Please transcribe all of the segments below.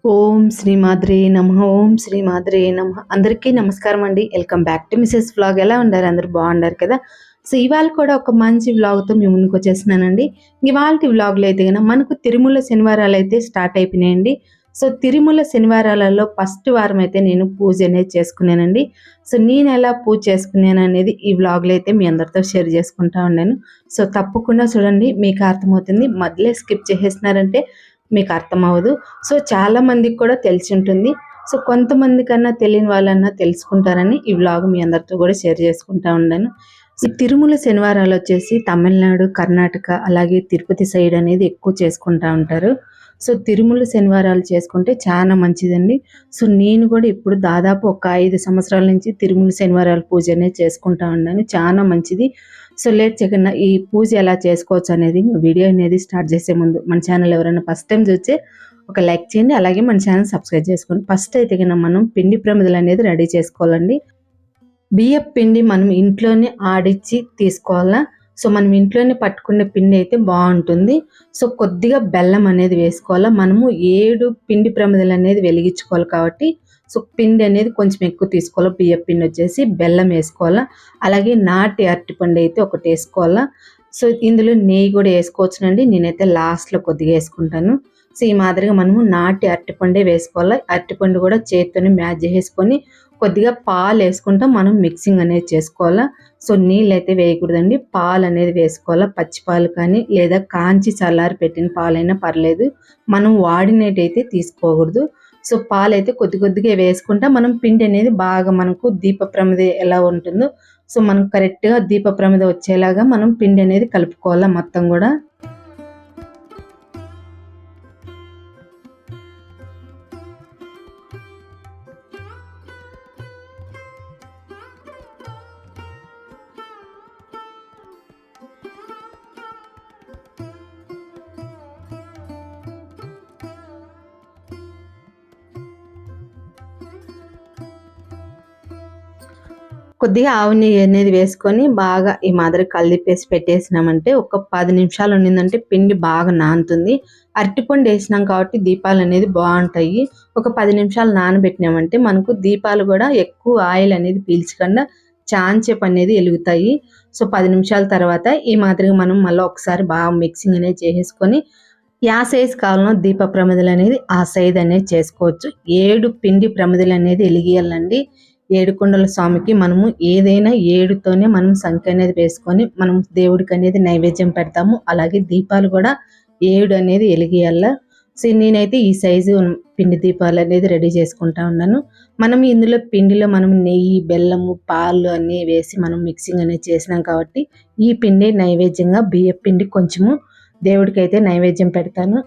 ఓం శ్రీమాద్రే నమః. ఓం శ్రీమాద్రే నమః. అందరికీ నమస్కారం అండి. Welcome back to Mrs vlog. ఎలా ఉన్నారు? అందరూ బాగున్నారు కదా? సో ఇవాళ కూడా ఒక మంచి వ్లాగ్తో మీ ముందుకు వచ్చేస్తున్నానండి. ఇవాళ వ్లాగ్లో అయితే కనుక మనకు తిరుమల శనివారాలు అయితే స్టార్ట్ అయిపోయినాయండి. సో తిరుమల శనివారాలలో ఫస్ట్ వారం అయితే నేను పూజ అనేది చేసుకున్నానండి. సో నేను ఎలా పూజ చేసుకున్నాను అనేది ఈ వ్లాగ్లో అయితే మీ అందరితో షేర్ చేసుకుంటా ఉన్నాను. సో తప్పకుండా చూడండి, మీకు అర్థమవుతుంది. మధ్యలో స్కిప్ చేసేసినారంటే మీకు అర్థమవ్వదు. సో చాలా మందికి కూడా తెలిసి ఉంటుంది. సో కొంతమంది కన్నా తెలియని వాళ్ళన్నా తెలుసుకుంటారని ఈ వ్లాగ్ మీ అందరితో కూడా షేర్ చేసుకుంటా ఉన్నాను. ఈ తిరుమల శనివారాలు వచ్చేసి తమిళనాడు, కర్ణాటక, అలాగే తిరుపతి సైడ్ అనేది ఎక్కువ చేసుకుంటా ఉంటారు. సో తిరుమల శనివారాలు చేసుకుంటే చాలా మంచిదండి. సో నేను కూడా ఇప్పుడు దాదాపు ఒక 5 సంవత్సరాల నుంచి తిరుమల శనివారాల పూజ అనేది చేసుకుంటా ఉన్నాను. చాలా మంచిది. సో లేట్ చేయకుండా ఈ పూజ ఎలా చేసుకోవచ్చు అనేది వీడియో అనేది స్టార్ట్ చేసే ముందు మన ఛానల్ ఎవరైనా ఫస్ట్ టైం చూస్తే ఒక లైక్ చేయండి, అలాగే మన ఛానల్ సబ్స్క్రైబ్ చేసుకోండి. ఫస్ట్ అయితే కన్నా మనం పిండి ప్రమిదలు అనేది రెడీ చేసుకోవాలండి. బియ్యం పిండి మనం ఇంట్లోనే ఆడిచ్చి తీసుకోవాలా. సో మనం ఇంట్లోనే పట్టుకునే పిండి అయితే బాగుంటుంది. సో కొద్దిగా బెల్లం అనేది వేసుకోవాలా. మనము 7 పిండి ప్రమిదలు అనేది వెలిగించుకోవాలి కాబట్టి సో పిండి అనేది కొంచెం ఎక్కువ తీసుకోవాలా. బియ్యం పిండి వచ్చేసి బెల్లం వేసుకోవాలా. అలాగే నాటి అరటిపండు అయితే ఒకటి వేసుకోవాలా. సో ఇందులో నెయ్యి కూడా వేసుకోవచ్చునండి. నేనైతే లాస్ట్లో కొద్దిగా వేసుకుంటాను. సో ఈ మాదిరిగా మనము నాటి అరటిపండే వేసుకోవాలి. అరటిపండు కూడా చేతితోనే మ్యాచ్ చేసుకొని కొద్దిగా పాలు వేసుకుంటా మనం మిక్సింగ్ అనేది చేసుకోవాలా. సో నీళ్ళు అయితే వేయకూడదండి, పాలు అనేది వేసుకోవాలా. పచ్చి పాలు కానీ లేదా కాంచి చల్లారి పెట్టిన పాలైనా పర్లేదు, మనం వాడినట్టయితే తీసుకోకూడదు. సో పాలు అయితే కొద్ది కొద్దిగా వేసుకుంటా మనం పిండి అనేది బాగా మనకు దీప ప్రమిద ఎలా ఉంటుందో సో మనం కరెక్ట్గా దీప ప్రమిద వచ్చేలాగా మనం పిండి అనేది కలుపుకోవాలా మొత్తం కూడా. కొద్దిగా ఆవు నెయ్యి అనేది వేసుకొని బాగా ఈ మాదిరి కలిపేసి పెట్టేసినామంటే ఒక 10 నిమిషాలు ఉండిందంటే పిండి బాగా నానుతుంది. అరటిపండు వేసినాం కాబట్టి దీపాలు అనేది బాగుంటాయి. ఒక 10 నిమిషాలు నానబెట్టినామంటే మనకు దీపాలు కూడా ఎక్కువ ఆయిల్ అనేది పీల్చకుండా చాంచేపు అనేది వెలుగుతాయి. సో 10 నిమిషాల తర్వాత ఈ మాదిరిగా మనం మళ్ళీ ఒకసారి బాగా మిక్సింగ్ అనేది చేసేసుకొని యా సైజ్ కావాలనో దీప ప్రమిదలు అనేది ఆ సైజ్ అనేది చేసుకోవచ్చు. 7 పిండి ప్రమిదలు అనేది వెలిగియాలండి. 7 కుండల స్వామికి మనము ఏదైనా 7తోనే మనం సంఖ్య అనేది వేసుకొని మనం దేవుడికి అనేది నైవేద్యం పెడతాము. అలాగే దీపాలు కూడా 7 అనేది వెలిగియాల. సో నేనైతే ఈ సైజు పిండి దీపాలు అనేది రెడీ చేసుకుంటా ఉన్నాను. మనం ఇందులో పిండిలో మనం నెయ్యి, బెల్లము, పాలు అన్నీ వేసి మనం మిక్సింగ్ అనేది చేసినాం కాబట్టి ఈ పిండి నైవేద్యంగా బియ్య పిండి కొంచెము దేవుడికి అయితే నైవేద్యం పెడతాను.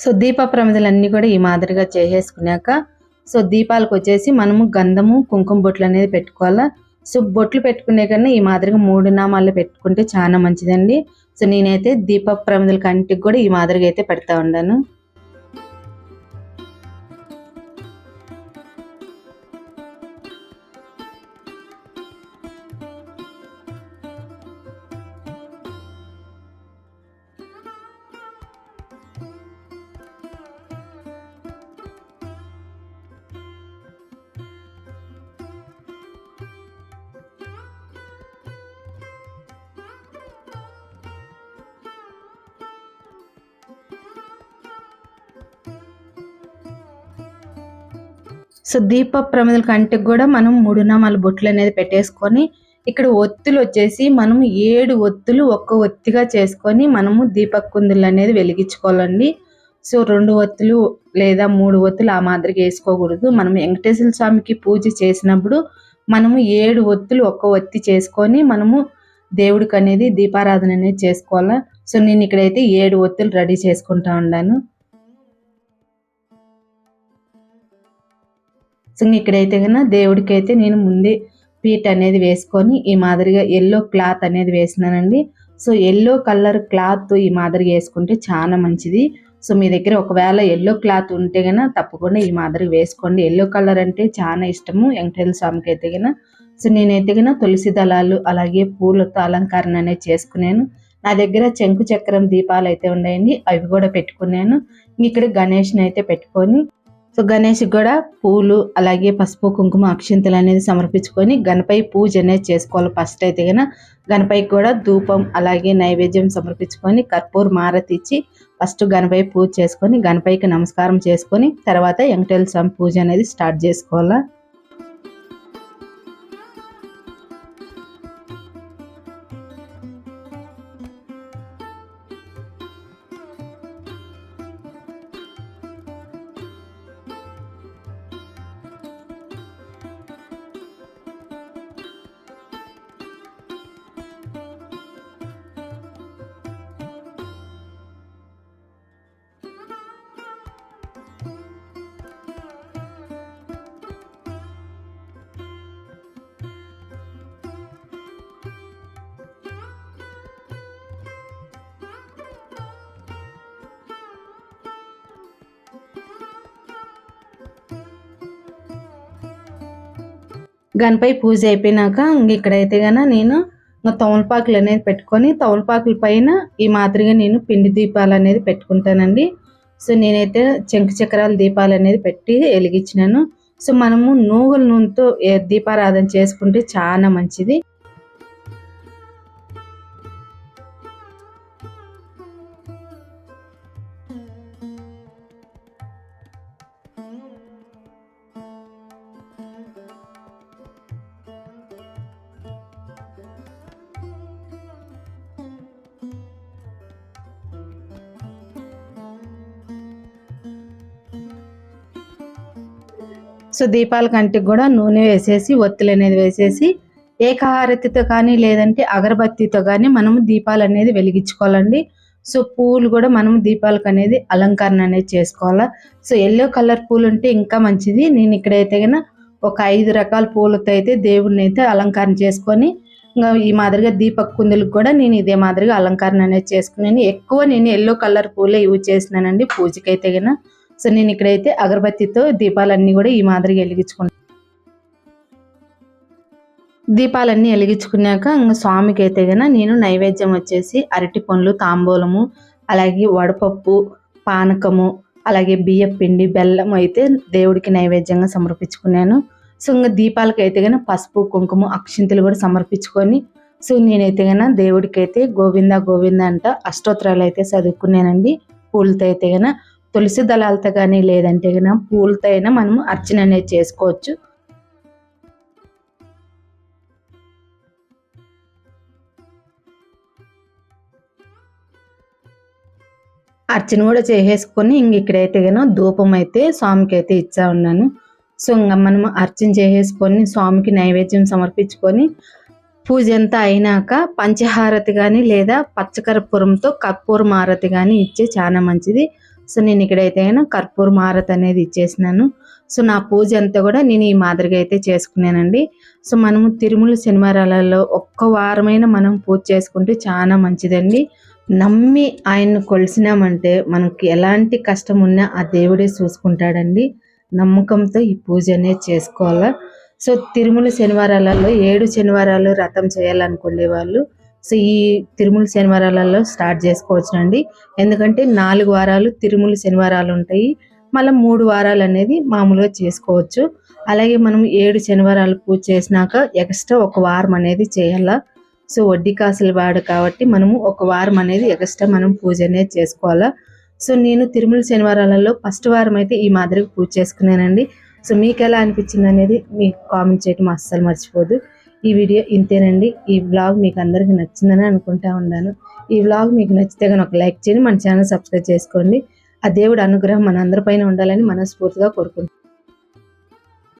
సో దీప ప్రమిదలన్నీ కూడా ఈ మాదిరిగా చేసేసుకున్నాక సో దీపాలకు వచ్చేసి మనము గంధము, కుంకుమ బొట్లు అనేది పెట్టుకోవాలా. సో బొట్లు పెట్టుకునే కన్నా ఈ మాదిరిగా 3 నామాలు పెట్టుకుంటే చాలా మంచిదండి. సో నేనైతే దీప ప్రమిదల కంటికి కూడా ఈ మాదిరిగా అయితే పెడతా ఉన్నాను. సో దీప ప్రమిదల కంటికి కూడా మనం 3 నామాల బొట్లు అనేది పెట్టేసుకొని ఇక్కడ ఒత్తులు వచ్చేసి మనం 7 ఒత్తులు ఒక్క ఒత్తిగా చేసుకొని మనము దీప కుందులు అనేది వెలిగించుకోవాలండి. సో 2 ఒత్తులు లేదా 3 ఒత్తులు ఆ మాదిరిగా వేసుకోకూడదు. మనం వెంకటేశ్వర స్వామికి పూజ చేసినప్పుడు మనము 7 ఒత్తులు ఒక్క ఒత్తి చేసుకొని మనము దేవుడికి అనేది దీపారాధన అనేది చేసుకోవాలా. సో నేను ఇక్కడైతే 7 ఒత్తులు రెడీ చేసుకుంటా ఉన్నాను. సో ఇక్కడైతే కన్నా దేవుడికి అయితే నేను ముందే పీట అనేది వేసుకొని ఈ మాదిరిగా ఎల్లో క్లాత్ అనేది వేసినానండి. సో ఎల్లో కలర్ క్లాత్ ఈ మాదిరిగా వేసుకుంటే చాలా మంచిది. సో మీ దగ్గర ఒకవేళ ఎల్లో క్లాత్ ఉంటే గన తప్పకుండా ఈ మాదిరి వేసుకోండి. ఎల్లో కలర్ అంటే చాలా ఇష్టము వెంకటేశ్వర స్వామికి అయితే గన. సో నేనైతే గన తులసి దళాలు అలాగే పూలతో అలంకరణ అనేది చేసుకున్నాను. నా దగ్గర చెంకు చక్రం దీపాలు అయితే ఉన్నాయండి, అవి కూడా పెట్టుకున్నాను. ఇక్కడ గణేష్ని అయితే పెట్టుకొని, సో గణేష్కి కూడా పూలు అలాగే పసుపు కుంకుమ అక్షింతలు అనేది సమర్పించుకొని గణపై పూజ అనేది చేసుకోవాలి. ఫస్ట్ అయితే కనుక గణపైకి కూడా ధూపం అలాగే నైవేద్యం సమర్పించుకొని కర్పూర హారతి ఇచ్చి ఫస్ట్ గణపై పూజ చేసుకొని గణపైకి నమస్కారం చేసుకొని తర్వాత వెంకటేశ్వర స్వామి పూజ అనేది స్టార్ట్ చేసుకోవాలా. గణపై పూజ అయిపోయినాక ఇక్కడైతే గన నేను తమలపాకులు అనేది పెట్టుకొని తమలపాకుల పైన ఈ మాదిరిగా నేను పిండి దీపాలు అనేది పెట్టుకుంటానండి. సో నేనైతే చెంకు చక్రాల దీపాలు అనేది పెట్టి వెలిగించినాను. సో మనము నువ్వుల నూనెతో దీపారాధన చేసుకుంటే చాలా మంచిది. సో దీపాల కంటికి కూడా నూనె వేసేసి ఒత్తులు అనేది వేసేసి ఏకహారతితో కానీ లేదంటే అగరబత్తితో కానీ మనము దీపాలు అనేది వెలిగించుకోవాలండి. సో పూలు కూడా మనము దీపాలకు అనేది అలంకరణ అనేది చేసుకోవాలా. సో ఎల్లో కలర్ పూలు ఉంటే ఇంకా మంచిది. నేను ఇక్కడైతే కన్నా ఒక 5 రకాల పూలతో అయితే దేవుడిని అయితే అలంకరణ చేసుకొని ఈ మాదిరిగా దీపక్ కుందులకు కూడా నేను ఇదే మాదిరిగా అలంకరణ అనేది చేసుకున్నాను. ఎక్కువ నేను ఎల్లో కలర్ పూలే యూజ్ చేసినానండి పూజకి అయితే కన్నా. సో నేను ఇక్కడైతే అగరబత్తితో దీపాలన్నీ కూడా ఈ మాదిరిగా వెలిగించుకుంటాను. దీపాలన్నీ వెలిగించుకున్నాక ఇంకా స్వామికి అయితే గన నేను నైవేద్యం వచ్చేసి అరటి పండ్లు తాంబూలము అలాగే వడపప్పు పానకము అలాగే బియ్యం పిండి బెల్లం అయితే దేవుడికి నైవేద్యంగా సమర్పించుకున్నాను. సో ఇంకా దీపాలకి అయితే గన పసుపు కుంకుమ అక్షింతలు కూడా సమర్పించుకొని సో నేనైతే గన దేవుడికి అయితే గోవింద గోవింద అంట అష్టోత్తరాలు అయితే చదువుకున్నానండి. పూలతో అయితే గన తులసి దళాలతో కానీ లేదంటే కన్నా పూలతో అయినా మనము అర్చన అనేది చేసుకోవచ్చు. అర్చన కూడా చేసేసుకొని ఇక్కడైతే కన్నా ధూపం అయితే స్వామికి అయితే ఇచ్చా ఉన్నాను. సో ఇంకా మనము అర్చన చేసేసుకొని స్వామికి నైవేద్యం సమర్పించుకొని పూజ అంతా అయినాక పంచహారతి కానీ లేదా పచ్చకర్పూరంతో కర్పూర హారతి కానీ ఇచ్చే చాలా మంచిది. సో నేను ఇక్కడైతే కర్పూర హారతి అనేది ఇచ్చేసినాను. సో నా పూజ అంతా కూడా నేను ఈ మాదిరిగా అయితే చేసుకున్నానండి. సో మనము తిరుమల శనివారాలలో ఒక్క వారమైనా మనం పూజ చేసుకుంటే చాలా మంచిదండి. నమ్మి ఆయన్ని కొలిసినామంటే మనకి ఎలాంటి కష్టం ఉన్నా ఆ దేవుడే చూసుకుంటాడండి. నమ్మకంతో ఈ పూజ అనేది చేసుకోవాలా. సో తిరుమల శనివారాలలో 7 శనివారాలు వ్రతం చేయాలనుకునే వాళ్ళు సో ఈ తిరుమల శనివారాలలో స్టార్ట్ చేసుకోవచ్చునండి. ఎందుకంటే 4 వారాలు తిరుమల శనివారాలు ఉంటాయి, మళ్ళీ 3 వారాలు అనేది మామూలుగా చేసుకోవచ్చు. అలాగే మనం 7 శనివారాలు పూజ చేసినాక ఎక్స్ట్రా ఒక వారం అనేది చేయాలా. సో వడ్డీ కాసులు వాడు కాబట్టి మనము ఒక వారం అనేది ఎక్స్ట్రా మనం పూజ అనేది చేసుకోవాలా. సో నేను తిరుమల శనివారాలలో ఫస్ట్ వారం అయితే ఈ మాదిరిగా పూజ చేసుకున్నానండి. సో మీకు ఎలా అనిపించింది అనేది మీకు కామెంట్ చేయడం అస్సలు మర్చిపోదు. ఈ వీడియో ఇంతేనండి. ఈ వ్లాగ్ మీకు అందరికీ నచ్చిందని అనుకుంటా ఉన్నాను. ఈ వ్లాగ్ మీకు నచ్చితే కనుక ఒక లైక్ చేయండి, మన ఛానల్ సబ్స్క్రైబ్ చేసుకోండి. ఆ దేవుడి అనుగ్రహం మన అందరిపైన ఉండాలని మనస్ఫూర్తిగా కోరుకుంటున్నాను.